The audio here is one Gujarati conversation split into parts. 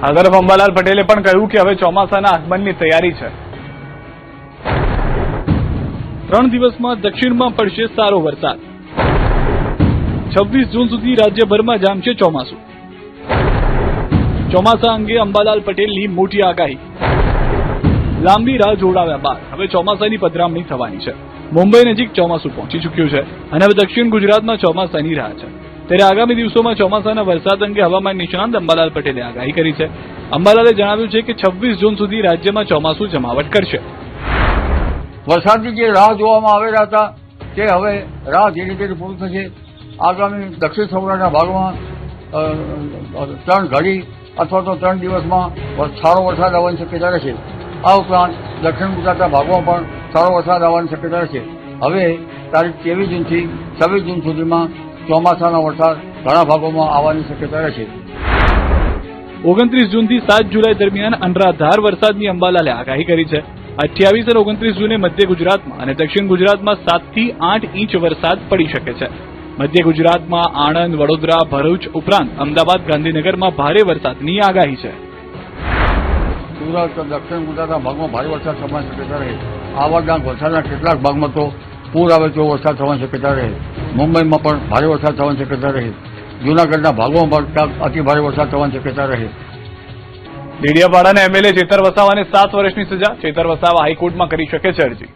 આ તરફ અંબાલાલ પટેલે પણ કહ્યું કે હવે ચોમાસાના આગમનની તૈયારી છે। 3 દિવસમાં દક્ષિણમાં પડશે સારો વરસાદ। 26 જૂન સુધી રાજ્યભરમાં જામશે ચોમાસું। ચોમાસા અંગે અંબાલાલ પટેલની મોટી આગાહી। લાંબી રાહ જોડાવ્યા બાદ હવે ચોમાસાની પધરામણી થવાની છે। મુંબઈ નજીક ચોમાસું પહોંચી ચૂક્યું છે અને હવે દક્ષિણ ગુજરાતમાં ચોમાસાની રાહ છે। ત્યારે આગામી દિવસોમાં ચોમાસાના વરસાદ અંગે હવામાન નિષ્ણાંત અંબાલાલ પટેલે આગાહી કરી છે। અંબાલાલે જણાવ્યું છે કે 26 જૂન સુધી રાજ્યમાં ચોમાસું જમાવટ કરશે। વરસાદની જે રાહ જોવામાં આવેલા હતા તે હવે રાહ ધીરે ધીરે પૂરી થશે। આગામી દક્ષિણ સૌરાષ્ટ્રના ભાગમાં 3 ઘડી અથવા તો 3 દિવસમાં સારો વરસાદ આવવાની શક્યતા રહેશે। આ ઉપરાંત દક્ષિણ ગુજરાતના ભાગોમાં પણ સારો વરસાદ આવવાની શક્યતા રહેશે। હવે તારીખ 23 જૂનથી 26 જૂન સુધીમાં ચોમાસાનો વરસાદ ઘણા ભાગોમાં આવવાની શક્યતા રહેશે। 29 જૂનથી 7 જુલાઈ દરમિયાન અનરાધાર વરસાદની અંબાલાલે આગાહી કરી છે। 28 અને 29 જૂને મધ્ય ગુજરાતમાં અને દક્ષિણ ગુજરાતમાં 7 થી 8 ઇંચ વરસાદ પડી શકે છે। મધ્ય ગુજરાતમાં આણંદ, વડોદરા, ભરૂચ ઉપરાંત અમદાવાદ, ગાંધીનગરમાં ભારે વરસાદની આગાહી છે। સુરત, દક્ષિણ ગુજરાતના ભાગમાં ભારે વરસાદ થવાની શક્યતા રહે। આવકના વરસાદના કેટલાક ભાગમાં તો પૂર આવે તેવો વરસાદ થવાની શક્યતા રહે। મુંબઈમાં પણ ભારે વરસાદ થવાની શક્યતા રહે। જૂનાગઢના ભાગોમાં પણ ક્યાંક અતિ ભારે વરસાદ થવાની શક્યતા રહે। ડેડિયાપાડાના એમએલએ ચેતર વસાવાને 7 વર્ષની સજા। ચેતર વસાવા હાઈકોર્ટમાં કરી શકે છે અરજી।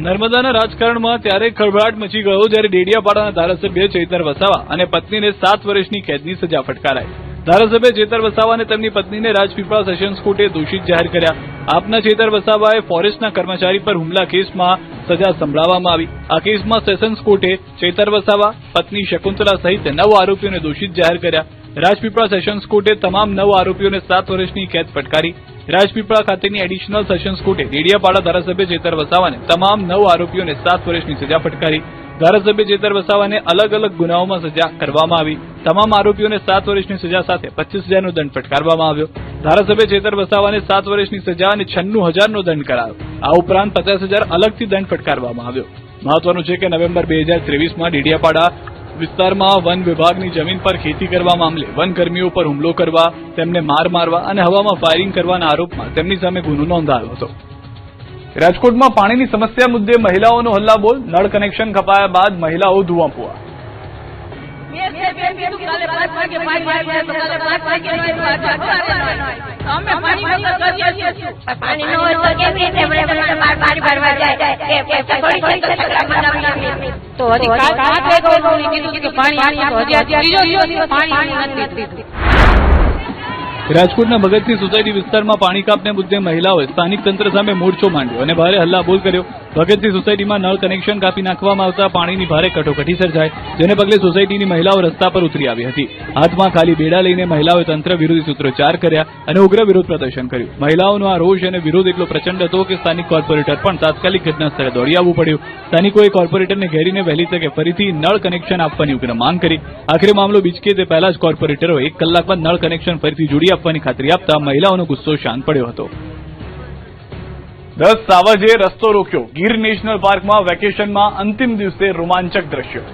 નર્મદાના રાજકારણમાં ત્યારે ખળભળાટ મચી ગયો જ્યારે ડેડિયાપાડાના ધારાસભ્ય ચેતર વસાવા અને પત્નીને 7 વર્ષની કેદની સજા ફટકારાઈ। ધારાસભ્ય ચેતર વસાવા અને તેમની પત્નીને રાજપીપળા સેશન્સ કોર્ટે દોષિત જાહેર કર્યા। આપના ચેતર વસાવાએ ફોરેસ્ટના કર્મચારી પર હુમલા કેસમાં સજા સંભળાવવામાં આવી। આ કેસમાં સેશન્સ કોર્ટે ચેતર વસાવા, પત્ની શકુંતલા સહિત 9 આરોપીઓને દોષિત જાહેર કર્યા। રાજપીપળા સેશન્સ કોર્ટે તમામ 9 આરોપીઓને 7 વર્ષની કેદ ફટકારી। રાજપીપળા ખાતેની એડિશનલ સેશન્સ કોર્ટે ડેડિયાપાડા ધારાસભ્ય ચેતર વસાવાને તમામ 9 આરોપીઓને 7 વર્ષની સજા ફટકારી। ધારાસભ્ય ચેતર વસાવાને અલગ અલગ ગુનાઓમાં સજા કરવામાં આવી। તમામ આરોપીઓને 7 વર્ષની સજા સાથે 25,000નો દંડ ફટકારવામાં આવ્યો। ધારાસભ્ય ચેતર વસાવાને 7 વર્ષની સજા અને 96,000નો દંડ કરાયો। આ ઉપરાંત 50,000 અલગથી દંડ ફટકારવામાં આવ્યો। મહત્વનું છે કે નવેમ્બર 2023માં ડેડિયાપાડા વિસ્તારમાં વન વિભાગની જમીન પર ખેતી કરવા મામલે વનકર્મીઓ પર હુમલો કરવા, તેમને માર મારવા અને હવામાં ફાયરિંગ કરવાના આરોપમાં તેમની સામે ગુનો નોંધાયો હતો। રાજકોટમાં પાણીની સમસ્યા મુદ્દે મહિલાઓનો હલ્લાબોલ। નળ કનેક્શન કપાયા બાદ મહિલાઓ ધુઆપુઆ। રાજકોટના ભગતસિંહ સોસાયટી વિસ્તારમાં પાણી કાપને મુદ્દે મહિલાઓએ સ્થાનિક તંત્ર સામે મોરચો માંડ્યો અને ભારે હલ્લાબોલ કર્યો। ભગતસિંહ સોસાયટીમાં નળ કનેક્શન કાપી નાખવામાં આવતા પાણીની ભારે કટોકટી સર્જાઈ, જેને પગલે સોસાયટીની મહિલાઓ રસ્તા પર ઉતરી આવી હતી। હાથમાં ખાલી બેડા લઈને મહિલાઓએ તંત્ર વિરોધી સૂત્રોચ્ચાર કર્યા અને ઉગ્ર વિરોધ પ્રદર્શન કર્યું। મહિલાઓનો આ રોષ અને વિરોધ એટલો પ્રચંડ હતો કે સ્થાનિક કોર્પોરેટર પણ તાત્કાલિક ઘટના સ્થળે દોડી આવવું પડ્યું। સ્થાનિકોએ કોર્પોરેટરને ઘેરીને વહેલી તકે ફરીથી નળ કનેક્શન આપવાની ઉગ્ર માંગ કરી। આખરે મામલો બીચકે તે પહેલા જ કોર્પોરેટરોએ 1 કલાકમાં નળ કનેક્શન ફરીથી જોડી આપવાની ખાતરી આપતા મહિલાઓનો ગુસ્સો શાંત પડ્યો હતો। 10 સાવજે રસ્તો રોક્યો। ગીર નેશનલ પાર્કમાં વેકેશનમાં અંતિમ દિવસે રોમાંચક દ્રશ્યો।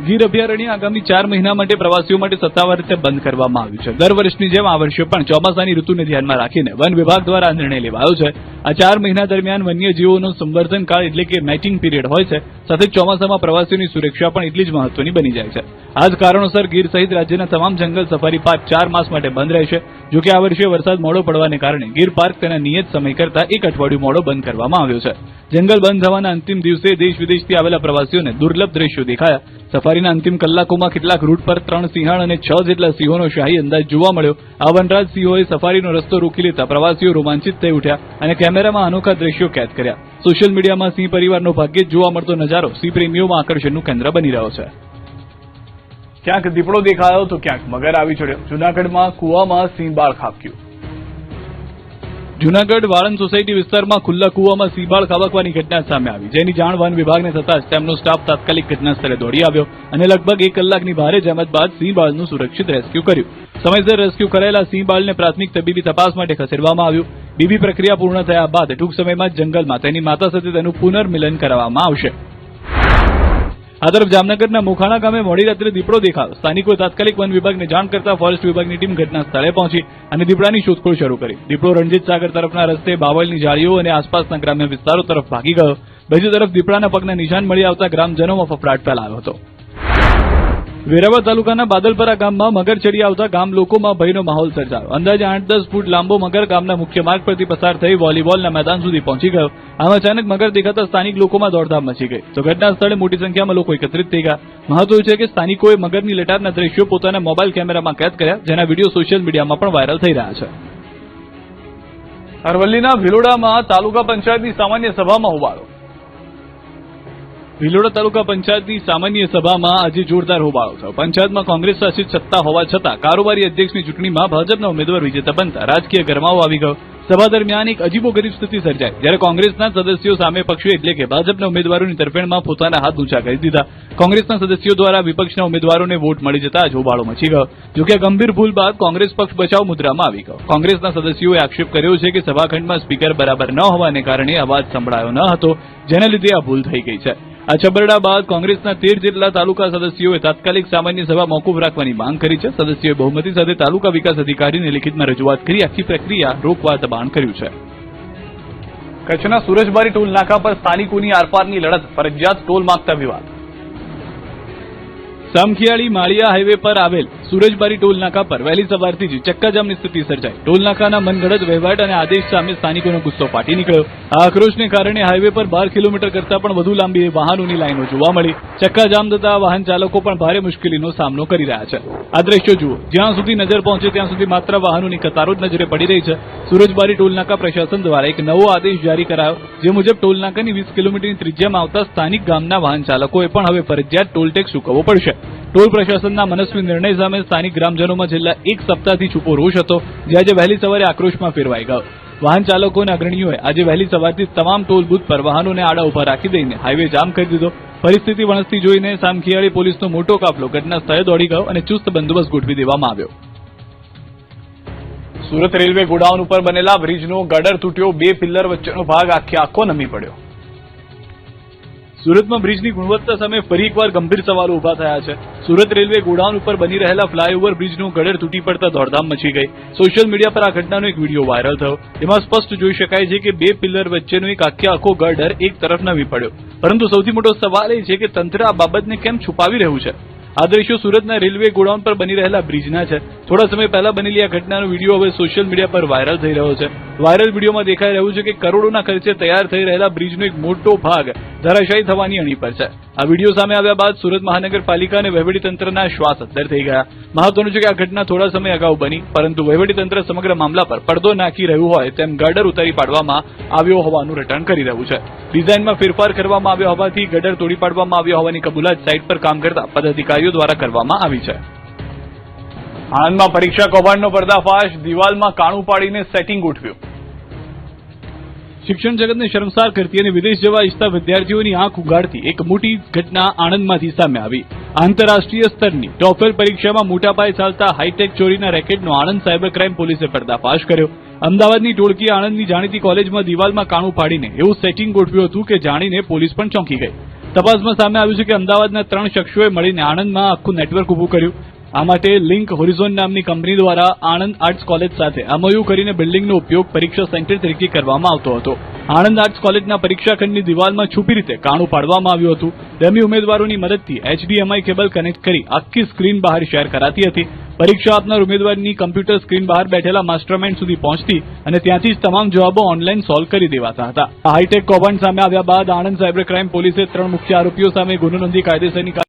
ગીર અભયારણ્ય આગામી 4 મહિના માટે પ્રવાસીઓ માટે સત્તાવાર રીતે બંધ કરવામાં આવ્યું છે। દર વર્ષની જેમ આ વર્ષે પણ ચોમાસાની ઋતુને ધ્યાનમાં રાખીને વન વિભાગ દ્વારા આ નિર્ણય લેવાયો છે। આ 4 મહિના દરમિયાન વન્યજીવોનો સંવર્ધન કાળ એટલે કે મેટિંગ પીરિયડ હોય છે, સાથે ચોમાસામાં પ્રવાસીઓની સુરક્ષા પણ એટલી જ મહત્વની બની જાય છે। આ જ કારણોસર ગીર સહિત રાજ્યના તમામ જંગલ સફારી પાર્ક 4 માસ માટે બંધ રહેશે। જો કે આ વર્ષે વરસાદ મોડો પડવાને કારણે ગીર પાર્ક તેના નિયત સમય કરતા 1 અઠવાડિયું મોડો બંધ કરવામાં આવ્યો છે। જંગલ બંધ થવાના અંતિમ દિવસે દેશ વિદેશથી આવેલા પ્રવાસીઓને દુર્લભ દ્રશ્યો દેખાયા। સફારીના અંતિમ કલાકોમાં કેટલાક રૂટ પર 3 સિંહણ અને 6 જેટલા સિંહોનો શાહી અંદાજ જોવા મળ્યો। આ વનરાજ સિંહોએ સફારીનો રસ્તો રોકી લેતા પ્રવાસીઓ રોમાંચિત થઈ ઉઠ્યા અને કેમેરામાં અનોખા દ્રશ્યો કેદ કર્યા। સોશિયલ મીડિયામાં સિંહ પરિવારનો ભાગ્યે જ જોવા મળતો નજારો સિંહ પ્રેમીઓમાં આકર્ષણનું કેન્દ્ર બની રહ્યો છે। ક્યાંક દીપડો દેખાયો તો ક્યાંક મગર આવી ચડ્યો। જૂનાગઢમાં કુવામાં સિંહ બાળ ખાબક્યું। જૂનાગઢ વાળંદ સોસાયટી વિસ્તારમાં ખુલ્લા કુવામાં સિંહબાળ ખાબકવાની ઘટના સામે આવી, જેની જાણ વન વિભાગને થતાં જ તેમનો સ્ટાફ તાત્કાલિક ઘટના સ્થળે દોડી આવ્યો અને લગભગ 1 કલાકની ભારે જહેમત બાદ સિંહબાળનું સુરક્ષિત રેસ્ક્યુ કર્યું। સમયસર રેસ્ક્યુ કરાયેલા સિંહબાળને પ્રાથમિક તબીબી તપાસ માટે ખસેડવામાં આવ્યું। બીબી પ્રક્રિયા પૂર્ણ થયા બાદ ટૂંક સમયમાં જ જંગલમાં તેની માતા સાથે તેનું પુનર્મિલન કરાવવામાં આવશે। આ તરફ જામનગરના મોખાણા ગામે મોડી રાત્રે દીપડો દેખાયો. સ્થાનિકોએ તાત્કાલિક વન વિભાગને જાણ કરતા ફોરેસ્ટ વિભાગની ટીમ ઘટના સ્થળે પહોંચી અને દીપડાની શોધખોળ શરૂ કરી. દીપડો રણજીત સાગર તરફના રસ્તે બાવળની જાળીઓ અને આસપાસના ગ્રામ્ય વિસ્તારો તરફ ભાગી ગયો. બીજી તરફ દીપડાના પગના નિશાન મળી આવતા ગ્રામજનોમાં ફફડાટ ફેલાયો હતો. વેરાવળ તાલુકાના બાદલપરા ગામમાં મગર ચડી આવતા ગામ લોકોમાં ભયનો માહોલ સર્જાયો. અંદાજે 8-10 ફૂટ લાંબો મગર ગામના મુખ્ય માર્ગ પરથી પસાર થઈ વોલીબોલના મેદાન સુધી પહોંચી ગયો. આમાં અચાનક મગર દેખાતા સ્થાનિક લોકોમાં દોડધામ મચી ગઈ. તો ઘટના સ્થળે મોટી સંખ્યામાં લોકો એકત્રિત થઈ ગયા. મહત્વ છે કે સ્થાનિકોએ મગરની લટારના દ્રશ્યો પોતાના મોબાઈલ કેમેરામાં કેદ કર્યા, જેના વિડીયો સોશિયલ મીડિયામાં પણ વાયરલ થઈ રહ્યા છે. અરવલ્લીના ભિલોડામાં તાલુકા પંચાયતની સામાન્ય સભામાં હોબાળો. ભિલોડા તાલુકા પંચાયતની સામાન્ય સભામાં આજે જોરદાર હોબાળો થયો. પંચાયતમાં કોંગ્રેસ શાસિત સત્તા હોવા છતાં કારોબારી અધ્યક્ષની ચૂંટણીમાં ભાજપના ઉમેદવાર વિજેતા બનતા રાજકીય ગરમાવો આવી ગયો. સભા દરમિયાન એક અજીબોગરીબ સ્થિતિ સર્જાઈ, જ્યારે કોંગ્રેસના સદસ્યો સામે પક્ષો એટલે કે ભાજપના ઉમેદવારોની તરફેણમાં પોતાના હાથ ઊંચા કરી દીધા. કોંગ્રેસના સદસ્યો દ્વારા વિપક્ષના ઉમેદવારોને વોટ મળી જતા જ હોબાળો મચી ગયો. જોકે ગંભીર ભૂલ બાદ કોંગ્રેસ પક્ષ બચાવ મુદ્રામાં આવી ગયો. કોંગ્રેસના સદસ્યોએ આક્ષેપ કર્યો છે કે સભાખંડમાં સ્પીકર બરાબર ન હોવાને કારણે અવાજ સંભળાયો ન હતો, જેના લીધે આ ભૂલ થઈ ગઈ છે. આ છબરડા બાદ કોંગ્રેસના 13 જેટલા તાલુકા સદસ્યોએ તાત્કાલિક સામાન્ય સભા મોકૂફ રાખવાની માંગ કરી છે. સદસ્યોએ બહુમતી સાથે તાલુકા વિકાસ અધિકારીને લિખિતમાં રજૂઆત કરી આખી પ્રક્રિયા રોકવા દબાણ કર્યું છે. કચ્છના સુરજબારી ટોલ નાકા પર સ્થાનિકોની આરપારની લડત, ફરજિયાત ટોલ માંગતા વિવાદ. સામખિયાળી માળિયા હાઈવે પર આવેલ સુરજબારી ટોલ નાકા પર વહેલી સવારથી જ ચક્કાજામની સ્થિતિ સર્જાઈ. ટોલ નાકાના મનગઢત વહીવટ અને આદેશ સામે સ્થાનિકોનો ગુસ્સો ફાટી નીકળ્યો. આ આક્રોશને કારણે હાઈવે પર 12 કિલોમીટર કરતા પણ વધુ લાંબી વાહનોની લાઈનો જોવા મળી. ચક્કાજામ થતા વાહન ચાલકો પણ ભારે મુશ્કેલીનો સામનો કરી રહ્યા છે. આ દ્રશ્યો જુઓ, જ્યાં સુધી નજર પહોંચે ત્યાં સુધી માત્ર વાહનોની કતારો જ નજરે પડી રહી છે. સુરજબારી ટોલ નાકા પ્રશાસન દ્વારા એક નવો આદેશ જારી કરાયો, જે મુજબ ટોલ નાકાની 20 કિલોમીટરની ત્રિજ્યામાં આવતા સ્થાનિક ગામના વાહન ચાલકોએ પણ હવે ફરજિયાત ટોલ ટેક્સ ચૂકવવો પડશે. ટોલ પ્રશાસનના મનસ્વી નિર્ણય સામે સ્થાનિક ગ્રામજનોમાં છેલ્લા એક સપ્તાહથી છૂપો રોષ હતો, જે આજે વહેલી સવારે આક્રોશમાં ફેરવાઈ ગયો. વાહન ચાલકો અને અગ્રણીઓએ આજે વહેલી સવારથી તમામ ટોલ બૂથ પર વાહનોને આડા ઉભા રાખી દઈને હાઈવે જામ કરી દીધો. પરિસ્થિતિ વણસતી જોઈને સામખિયાળી પોલીસનો મોટો કાફલો ઘટના સ્થળે દોડી ગયો અને ચુસ્ત બંદોબસ્ત ગોઠવી દેવામાં આવ્યો. સુરત રેલવે ગોડાઉન ઉપર બનેલા બ્રિજનો ગડર તૂટ્યો, 2 પિલ્લર વચ્ચેનો ભાગ આખો નમી પડ્યો. સુરતમાં બ્રિજની ગુણવત્તા સામે ફરી એકવાર ગંભીર સવાલો ઉભા થયા છે. સુરત રેલવે ગોડાઉન ઉપર બની રહેલા ફ્લાયઓવર બ્રિજનું ગડર તૂટી પડતા દોડધામ મચી ગઈ. સોશિયલ મીડિયા પર આ ઘટનાનો એક વિડીયો વાયરલ થયો. એમાં સ્પષ્ટ જોઈ શકાય છે કે 2 પિલ્લર વચ્ચેનો એક આખો ગડર એક તરફ નમી પડ્યો. પરંતુ સૌથી મોટો સવાલ એ છે કે તંત્ર આ બાબતને કેમ છુપાવી રહ્યું છે. આ દ્રશ્યો સુરતના રેલવે ગોડાઉન પર બની રહેલા બ્રિજના છે. થોડા સમય પહેલા બનેલી આ ઘટનાનો વિડીયો હવે સોશિયલ મીડિયા પર વાયરલ થઈ રહ્યો છે. વાયરલ વિડીયોમાં દેખાઈ રહ્યું છે કે કરોડોના ખર્ચે તૈયાર થઈ રહેલા બ્રિજનો એક મોટો ભાગ ધરાશાયી થવાની અણી પર છે. આ વિડીયો સામે આવ્યા બાદ સુરત મહાનગરપાલિકા અને વહીવટીતંત્રના શ્વાસ અદ્ધર થઈ ગયા. મહત્વનું છે કે આ ઘટના થોડા સમય અગાઉ બની, પરંતુ વહીવટીતંત્ર સમગ્ર મામલા પર પડદો નાખી રહ્યું હોય તેમ ગડર ઉતારી પાડવામાં આવ્યો હોવાનું રટણ કરી રહ્યું છે. ડિઝાઇનમાં ફેરફાર કરવામાં આવ્યો હોવાથી ગડર તોડી પાડવામાં આવ્યો હોવાની કબૂલાત સાઇટ પર કામ કરતા પદાધિકારીઓ દ્વારા કરવામાં આવી છે. આણંદમાં પરીક્ષા કૌભાંડનો પર્દાફાશ, દિવાલમાં કાણું પાડીને સેટિંગ ગોઠવ્યું. શિક્ષણ જગતને શર્મસાર કરતી અને વિદેશ જવા ઈચ્છતા વિદ્યાર્થીઓની આંખ ઉગાડતી એક મોટી ઘટના આણંદમાંથી સામે આવી. આંતરરાષ્ટ્રીય સ્તરની ટોફેલ પરીક્ષામાં મોટા પાયે ચાલતા હાઈટેક ચોરીના રેકેટનો આણંદ સાયબર ક્રાઇમ પોલીસે પર્દાફાશ કર્યો. અમદાવાદની ટોળકીએ આણંદની જાણીતી કોલેજમાં દિવાલમાં કાણું પાડીને એવું સેટિંગ ગોઠવ્યું હતું કે જાણીને પોલીસ પણ ચોંકી ગઈ. તપાસમાં સામે આવ્યું છે કે અમદાવાદના 3 શખ્સોએ મળીને આણંદમાં આખું નેટવર્ક ઉભું કર્યું. આ માટે લિંક હોરિઝોન નામની કંપની દ્વારા આણંદ આર્ટ્સ કોલેજ સાથે એમઓયુ કરીને બિલ્ડિંગનો ઉપયોગ પરીક્ષા સેન્ટર તરીકે કરવામાં આવતો હતો. આણંદ આર્ટ્સ કોલેજના પરીક્ષા ખંડની દિવાલમાં છુપી રીતે કાણું પાડવામાં આવ્યું હતું. ડમી ઉમેદવારોની મદદથી HDMI કેબલ કનેક્ટ કરી આખી સ્ક્રીન બહાર શેર કરાતી હતી. પરીક્ષા આપનાર ઉમેદવારની કમ્પ્યુટર સ્ક્રીન બહાર બેઠેલા માસ્ટરમાઇન્ડ સુધી પહોંચતી અને ત્યાંથી જ તમામ જવાબો ઓનલાઈન સોલ્વ કરી દેવાતા હતા. હાઈટેક કૌભાંડ સામે આવ્યા બાદ આણંદ સાયબર ક્રાઇમ પોલીસે 3 મુખ્ય આરોપીઓ સામે ગુનો નોંધી કાયદેસરની